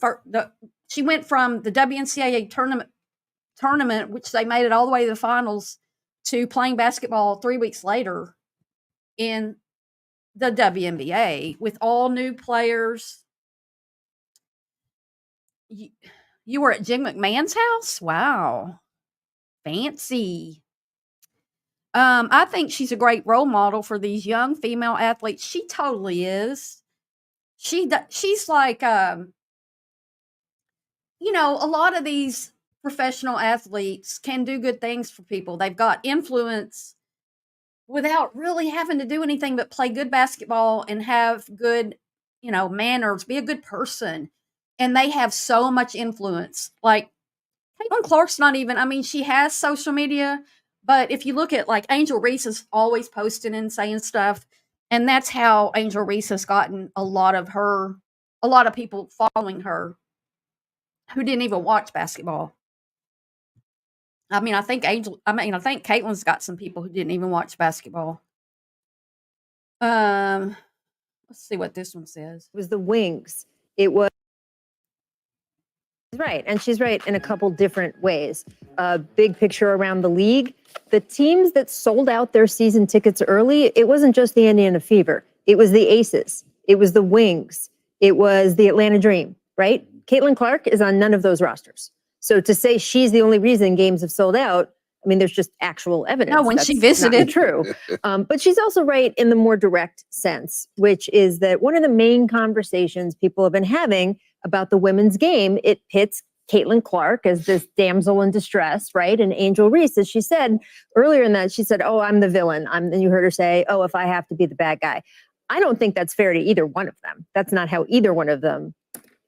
She went from the WNCAA tournament, which they made it all the way to the finals, to playing basketball 3 weeks later in the WNBA with all new players. You were at Jim McMahon's house? Wow. Fancy. I think she's a great role model for these young female athletes. She totally is. She's like, you know, a lot of these professional athletes can do good things for people. They've got influence without really having to do anything but play good basketball and have good, you know, manners, be a good person. And they have so much influence. Like, Caitlin Clark's not even, I mean, she has social media, but if you look at, like, Angel Reese is always posting and saying stuff. And that's how Angel Reese has gotten a lot of people following her who didn't even watch basketball. I mean, I think Caitlin's got some people who didn't even watch basketball. Let's see what this one says. It was the wings. It was right, and she's right in a couple different ways. Big picture around the league, the teams that sold out their season tickets early, it wasn't just the Indiana Fever. It was the Aces. It was the Wings. It was the Atlanta Dream, right? Caitlin Clark is on none of those rosters. So to say she's the only reason games have sold out, I mean, there's just actual evidence. No, when she visited. Not true. But she's also right in the more direct sense, which is that one of the main conversations people have been having about the women's game, it pits Caitlin Clark as this damsel in distress, right? And Angel Reese, as she said earlier in that, she said, oh, I'm the villain. And you heard her say, oh, if I have to be the bad guy. I don't think that's fair to either one of them. That's not how either one of them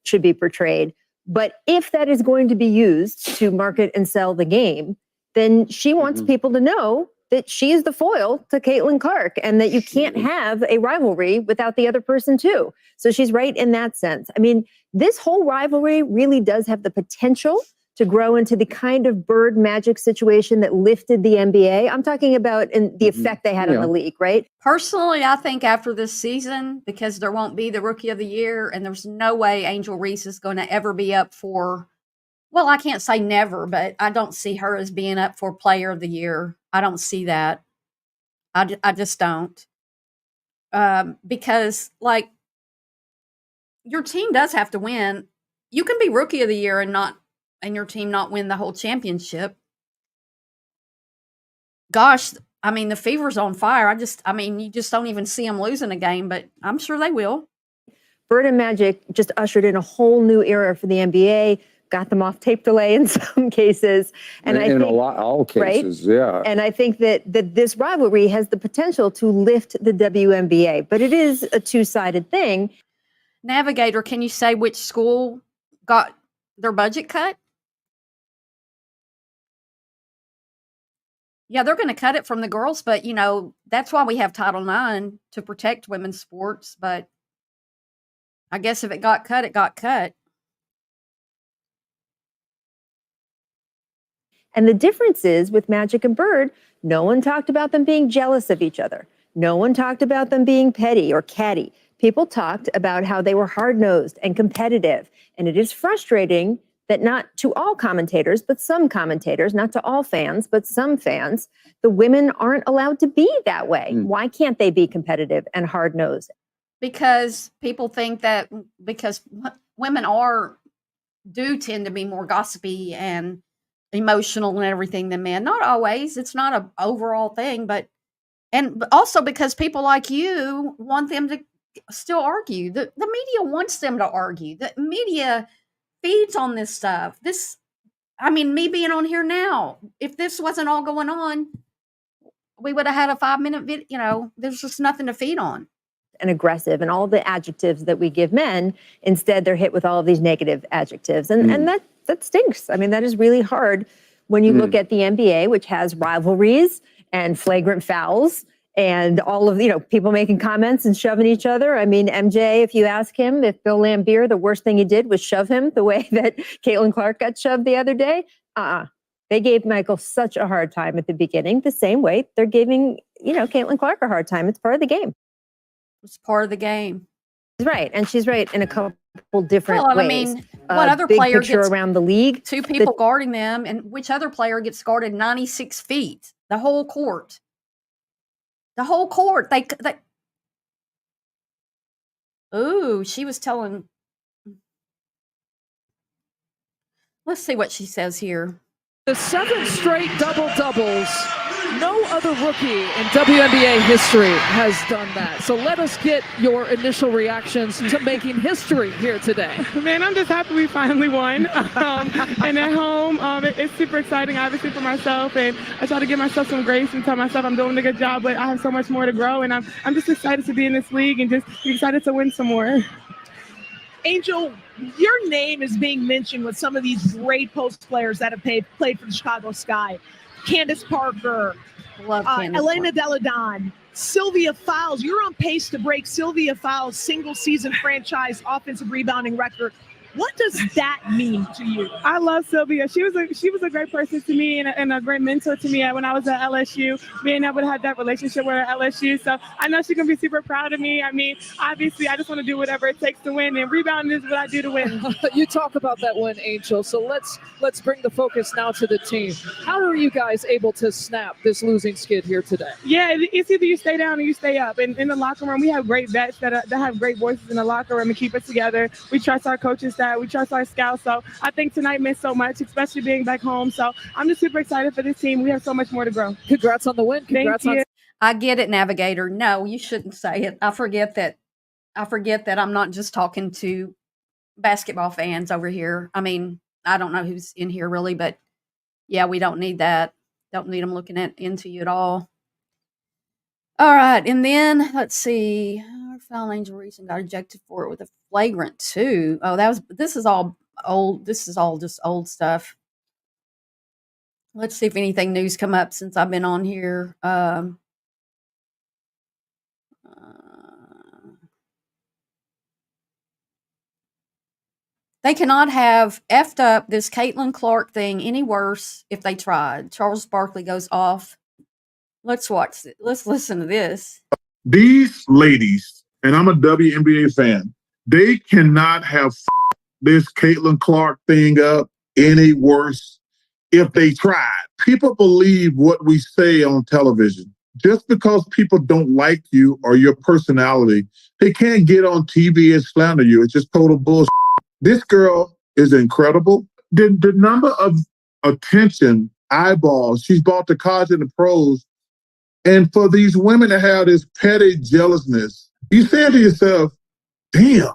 should be portrayed. But if that is going to be used to market and sell the game, then she wants people to know that she is the foil to Caitlin Clark and that you can't have a rivalry without the other person too. So she's right in that sense. I mean, this whole rivalry really does have the potential to grow into the kind of Bird Magic situation that lifted the NBA. I'm talking about the effect they had on the league, right? Personally, I think after this season, because there won't be the Rookie of the Year, and there's no way Angel Reese is going to ever be up for, well, I can't say never, but I don't see her as being up for Player of the Year. I don't see that. I just don't. Because, like, your team does have to win. You can be Rookie of the Year and your team not win the whole championship. gosh, I mean, the Fever's on fire. You just don't even see them losing a game, but I'm sure they will. Bird and Magic just ushered in a whole new era for the NBA, got them off tape delay in some cases. And I think, all cases, right? Yeah. And I think that this rivalry has the potential to lift the WNBA, but it is a two-sided thing. Navigator, can you say which school got their budget cut? Yeah, they're going to cut it from the girls, but, that's why we have Title IX to protect women's sports. But I guess if it got cut, it got cut. And the difference is with Magic and Bird, no one talked about them being jealous of each other. No one talked about them being petty or catty. People talked about how they were hard-nosed and competitive. And it is frustrating that not to all commentators, but some commentators, not to all fans, but some fans, the women aren't allowed to be that way. Why can't they be competitive and hard-nosed? Because people think that because women do tend to be more gossipy and emotional and everything than men. Not always. It's not an overall thing, but also because people like you want them to still argue. The media wants them to argue. The media feeds on this stuff. Me being on here now, if this wasn't all going on, we would have had a 5-minute video. There's just nothing to feed on. And aggressive and all the adjectives that we give men, instead they're hit with all of these negative adjectives. And that stinks. I mean, that is really hard when you look at the NBA, which has rivalries and flagrant fouls and all of, people making comments and shoving each other. I mean, MJ, if you ask him if Bill Laimbeer, the worst thing he did was shove him the way that Caitlin Clark got shoved the other day. They gave Michael such a hard time at the beginning, the same way they're giving, Caitlin Clark a hard time. It's part of the game. It's part of the game. Right. And she's right in a couple different ways. I mean, what other player gets around the league? Two people guarding them, and which other player gets guarded 96 feet? The whole court. The whole court. Ooh, she was telling. Let's see what she says here. The 7 straight double-doubles. No other rookie in WNBA history has done that. So let us get your initial reactions to making history here today. Man, I'm just happy we finally won. And at home, it's super exciting, obviously, for myself. And I try to give myself some grace and tell myself I'm doing a good job, but I have so much more to grow. And I'm just excited to be in this league and just excited to win some more. Angel, your name is being mentioned with some of these great post players that have played for the Chicago Sky. Candace Parker, Elena Deladon, Sylvia Fowles. You're on pace to break Sylvia Fowles' single-season franchise offensive rebounding record. What does that mean to you? I love Sylvia. She was a great person to me and a great mentor to me when I was at LSU, being able to have that relationship with her at LSU. So I know she's going to be super proud of me. I mean, obviously, I just want to do whatever it takes to win, and rebounding is what I do to win. You talk about that win, Angel. So let's bring the focus now to the team. How are you guys able to snap this losing skid here today? Yeah, it's either you stay down or you stay up. And in the locker room, we have great vets that have great voices in the locker room and keep us together. We trust our coaches that we trust our scouts. So I think tonight meant so much, especially being back home. So I'm just super excited for this team. We have so much more to grow. Congrats on the win. Congrats on. I get it, Navigator. No, you shouldn't say it. I forget that I'm not just talking to basketball fans over here. I mean, I don't know who's in here really, but yeah, we don't need that. Don't need them looking into you at all. All right, and then let's see. Our foul Angel Reason got ejected for it with a flagrant 2. Oh, this is all old. This is all just old stuff. Let's see if anything new's come up since I've been on here. They cannot have effed up this Caitlin Clark thing any worse if they tried. Charles Barkley goes off. Let's watch it. Let's listen to this. These ladies, and I'm a WNBA fan, they cannot have this Caitlin Clark thing up any worse if they tried. People believe what we say on television. Just because people don't like you or your personality, they can't get on TV and slander you. It's just total bullshit. This girl is incredible. The number of attention eyeballs. She's brought the college and the pros. And for these women to have this petty jealousness, you say to yourself, damn,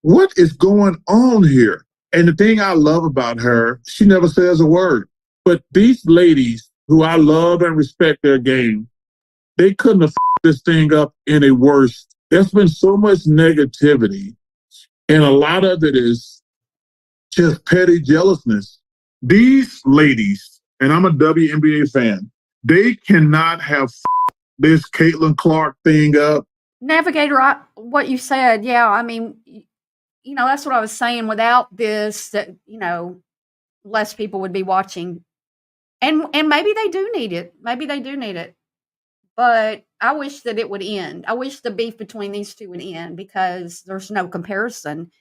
what is going on here? And the thing I love about her, she never says a word. But these ladies who I love and respect their game, they couldn't have this thing up any worse. There's been so much negativity, and a lot of it is just petty jealousness. These ladies, and I'm a WNBA fan, they cannot have this Caitlin Clark thing up. Navigator, what you said, yeah, I mean, that's what I was saying. Without this, that, less people would be watching. And maybe they do need it. Maybe they do need it. But I wish that it would end. I wish the beef between these two would end because there's no comparison.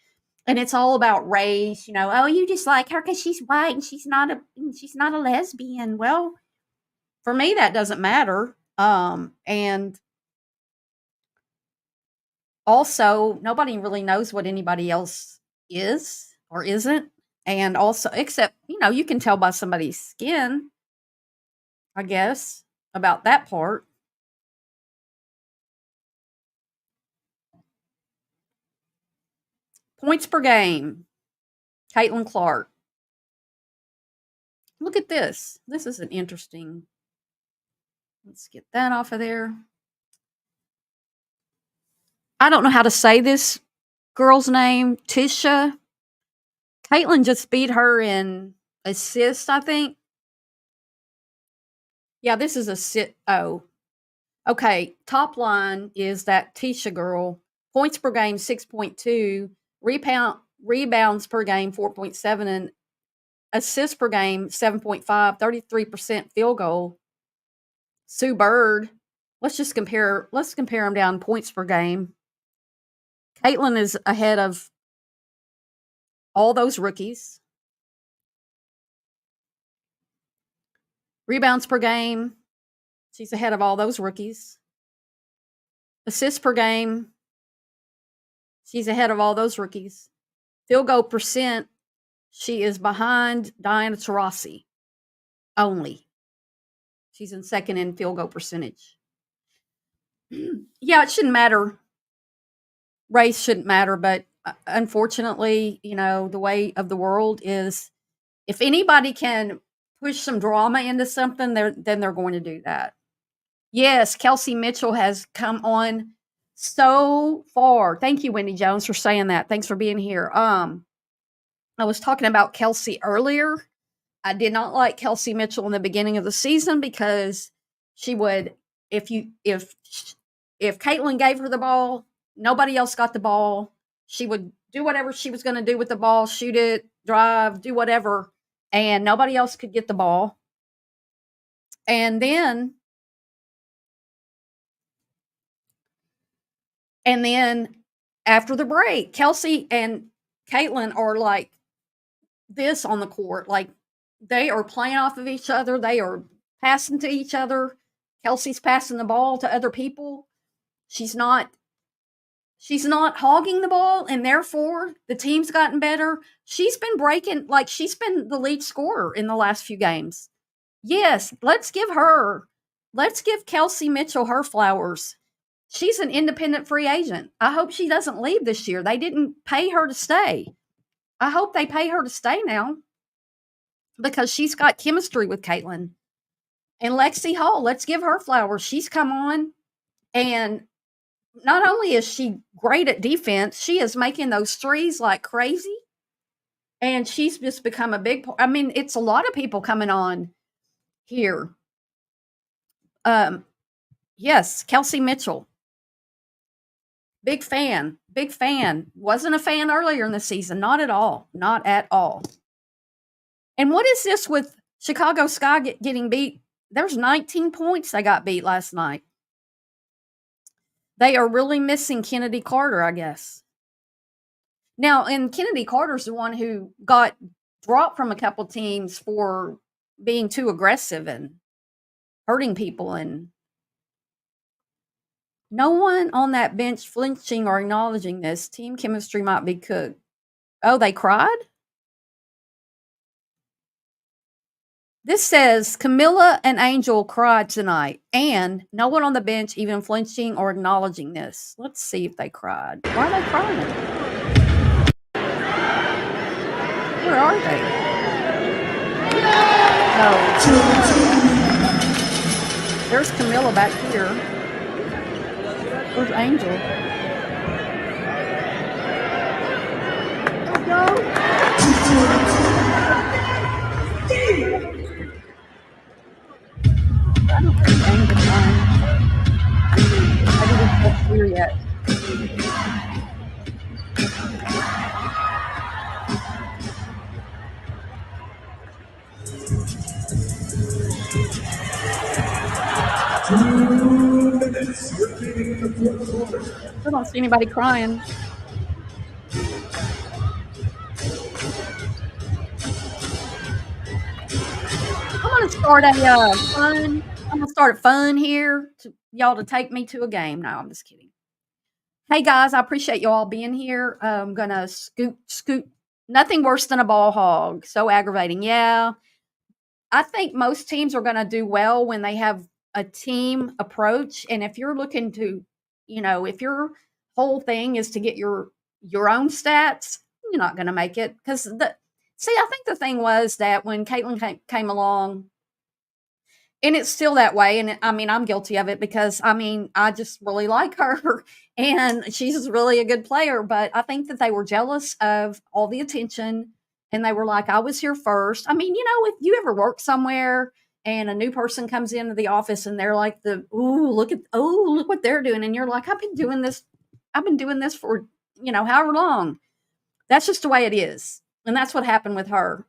And it's all about race, oh, you just like her because she's white and she's not a lesbian. Well, for me, that doesn't matter. And also, nobody really knows what anybody else is or isn't. And also, except, you can tell by somebody's skin, I guess, about that part. Points per game. Caitlin Clark. Look at this. This is an interesting. Let's get that off of there. I don't know how to say this girl's name. Tisha. Caitlin just beat her in assists, I think. Yeah, this is assist. Oh. Okay. Top line is that Tisha girl. Points per game, 6.2. Rebounds per game, 4.7. And assists per game, 7.5. 33% field goal. Sue Bird. Let's compare them down points per game. Caitlin is ahead of all those rookies. Rebounds per game. She's ahead of all those rookies. Assists per game. She's ahead of all those rookies. Field goal percent. She is behind Diana Taurasi. Only. She's in second in field goal percentage. Yeah, it shouldn't matter. Race shouldn't matter, but unfortunately, the way of the world is if anybody can push some drama into something, then they're going to do that. Yes, Kelsey Mitchell has come on so far. Thank you, Wendy Jones, for saying that. Thanks for being here. I was talking about Kelsey earlier. I did not like Kelsey Mitchell in the beginning of the season because she would, if Caitlin gave her the ball, nobody else got the ball. She would do whatever she was going to do with the ball, shoot it, drive, do whatever, and nobody else could get the ball. And then after the break, Kelsey and Caitlin are like this on the court. Like they are playing off of each other. They are passing to each other. Kelsey's passing the ball to other people. She's not hogging the ball, and therefore the team's gotten better. She's been breaking, like she's been the lead scorer in the last few games. Yes, let's give Kelsey Mitchell her flowers. She's an independent free agent. I hope she doesn't leave this year. They didn't pay her to stay. I hope they pay her to stay now because she's got chemistry with Caitlin. And Lexi Hall, let's give her flowers. She's come on, and not only is she great at defense, she is making those threes like crazy. And she's just become a big part. I mean, it's a lot of people coming on here. Yes, Kelsey Mitchell. Big fan. Wasn't a fan earlier in the season. Not at all. Not at all. And what is this with Chicago Sky getting beat? There's 19 points they got beat last night. They are really missing Kennedy Carter, I guess. Now, and Kennedy Carter's the one who got dropped from a couple teams for being too aggressive and hurting people, and no one on that bench flinching or acknowledging this. Team chemistry might be cooked. Oh, they cried? This says Camilla and Angel cried tonight, and no one on the bench even flinching or acknowledging this. Let's see if they cried. Why are they crying? Where are they? No. There's Camilla back here. Where's Angel? I don't think Angel's fine. I didn't touch here yet. I don't see anybody crying. I'm gonna start a fun here to y'all to take me to a game. No, I'm just kidding. Hey guys, I appreciate you all being here. I'm gonna scoot. Nothing worse than a ball hog. So aggravating. Yeah. I think most teams are gonna do well when they have a team approach. And if you're looking to, if your whole thing is to get your own stats, you're not gonna make it. Because I think the thing was that when Caitlin came along, and it's still that way. And I mean, I'm guilty of it because I just really like her and she's really a good player. But I think that they were jealous of all the attention and they were like, I was here first. I mean, if you ever work somewhere and a new person comes into the office and they're like look what they're doing. And you're like, I've been doing this for, however long. That's just the way it is. And that's what happened with her.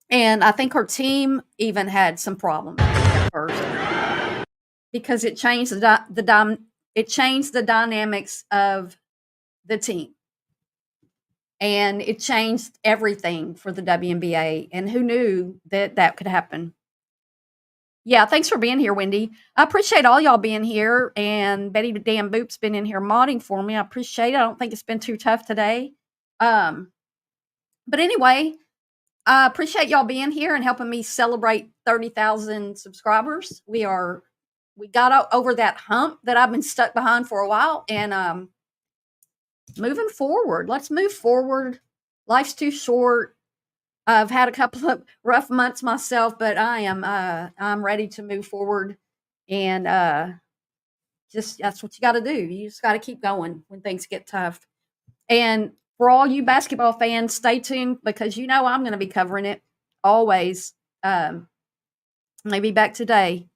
And I think her team even had some problems at first because it changed the dynamics of the team, and it changed everything for the WNBA. And who knew that could happen? Yeah, thanks for being here, Wendy. I appreciate all y'all being here, and Betty Dan Boop's been in here modding for me. I appreciate it. I don't think it's been too tough today. But anyway. I appreciate y'all being here and helping me celebrate 30,000 subscribers. We got over that hump that I've been stuck behind for a while, and moving forward. Let's move forward. Life's too short. I've had a couple of rough months myself, but I'm ready to move forward, and that's what you got to do. You just got to keep going when things get tough. And for all you basketball fans, stay tuned because I'm going to be covering it always. Maybe back today.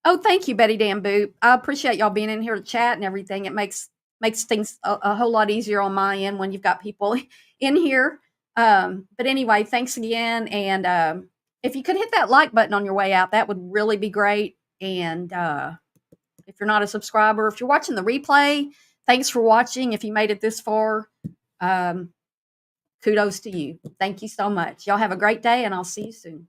Oh, thank you, Betty Dan Boop. I appreciate y'all being in here to chat and everything. It makes things a whole lot easier on my end when you've got people in here. But anyway, thanks again. And if you could hit that like button on your way out, that would really be great. And if you're not a subscriber, if you're watching the replay, thanks for watching. If you made it this far, kudos to you. Thank you so much. Y'all have a great day, and I'll see you soon.